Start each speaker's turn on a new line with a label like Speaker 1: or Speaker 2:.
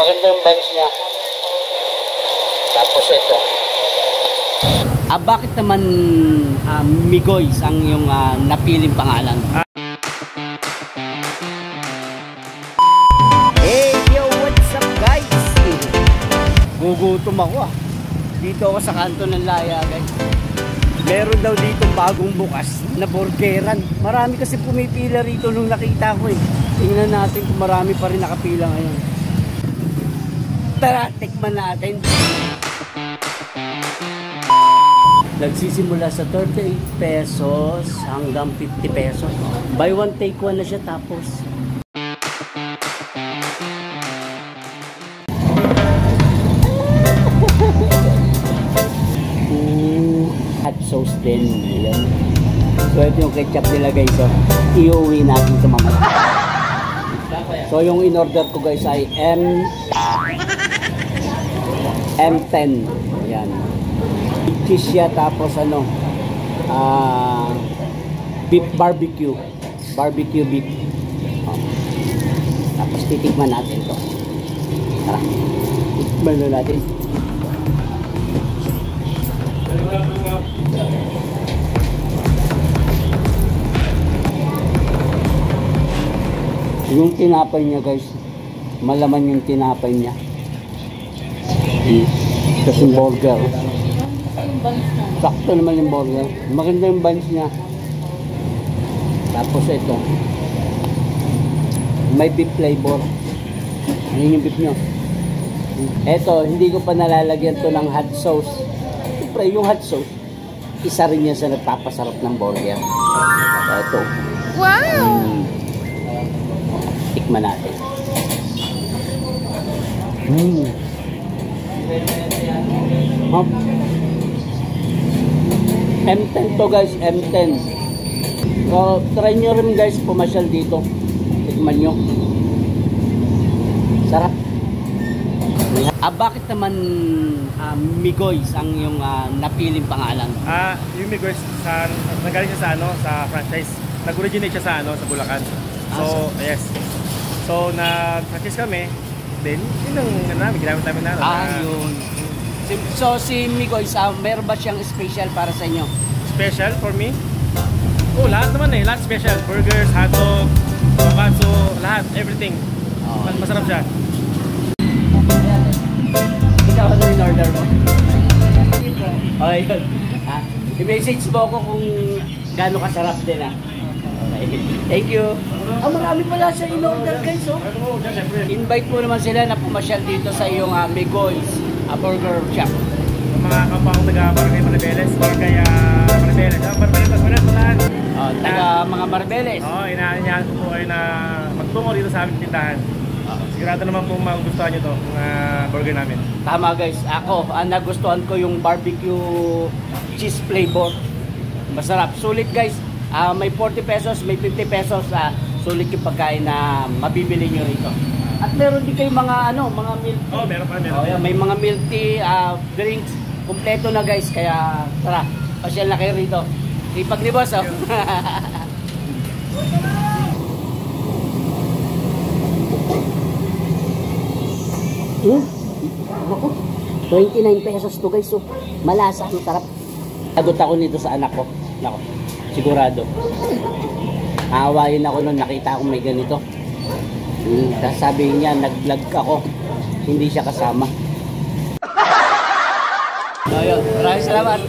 Speaker 1: Maganda yung buns niya. Tapos ito. Bakit naman Migoys ang yung napiling pangalan? Hey, yo, what's up guys? Gugutom ako Dito ako sa kanto ng Laya guys. Meron daw dito bagong bukas na burgeran. Marami kasi pumipila rito nung nakita ko Tingnan natin kung marami pa rin nakapila ngayon. Tara, tikman natin. Nagsisimula sa 38 pesos hanggang 50 pesos. Buy one take one na siya tapos. Hot sauce din. Ayan. So ito yung ketchup nila guys. Iuwi natin sa mamaya. So yung in-order ko guys ay M10. Ayan. Cheese siya tapos beef barbecue beef tapos titikman natin to. Tara, tikman na natin. Yung tinapay niya guys, malaman yung tinapay niya. Tapos yung burger, sakto naman yung burger. Maganda yung buns niya. Tapos ito, may beef flavor. Ayun yung beef nyo. Ito, hindi ko pa nalalagyan to ng hot sauce. Siyempre, yung hot sauce, isa rin yan sa nagpapasarap ng burger. Ito. Wow! Tikman natin. M10 to guys, M10. So, try nyo rin guys, pumasyal dito. Tikman nyo. Sarap. Bakit naman Migoys ang yung napiling pangalan?
Speaker 2: Yung Migoys, nagaling siya sa franchise. Nag-originate siya sa Bulacan. So, yes. So, nag-practice kami. Then, yun ang ginamit namin
Speaker 1: yun. So, si Migoys, meron ba siyang special para sa inyo?
Speaker 2: Special for me? Oh, lahat naman lahat special. Burgers, hotdog, babatso, lahat, everything. Masarap siya.
Speaker 1: Ikaw ano yung order mo? Okay, yun. I-message mo ako kung gaano kasarap din Okay. Thank you. Marami pala siya in-order guys Invite mo naman sila na pumasyal dito sa iyong Migoys burger shop.
Speaker 2: Mga kapwa kong taga-Barangay Maribeles, Barangay Maribeles. Maribeles, lahat.
Speaker 1: Taga mga Maribeles.
Speaker 2: Inaanyahan ko po kayo na magtungo dito sa aming tindahan. Sigurado naman po magugustuhan nyo to, burger namin.
Speaker 1: Tama guys, ako, nagustuhan ko yung barbecue cheese flavor. Masarap, sulit guys. May 40 pesos, may 50 pesos. Sulit yung pagkain na mabibili nyo rito. At meron din kayo mga mga milk tea.
Speaker 2: Meron pa.
Speaker 1: May mga milk tea, drinks, kumpleto na guys. Kaya tara, pasyal na kayo rito. Ipag ni boss Ako, 29 pesos to guys. Malasa, ang sarap. Agot ako nito sa anak ko. Nako, sigurado. Aawayin ako nung nakita ko may ganito. Tapos sabi niya, nag-vlog ako. Hindi siya kasama. Maraming salamat.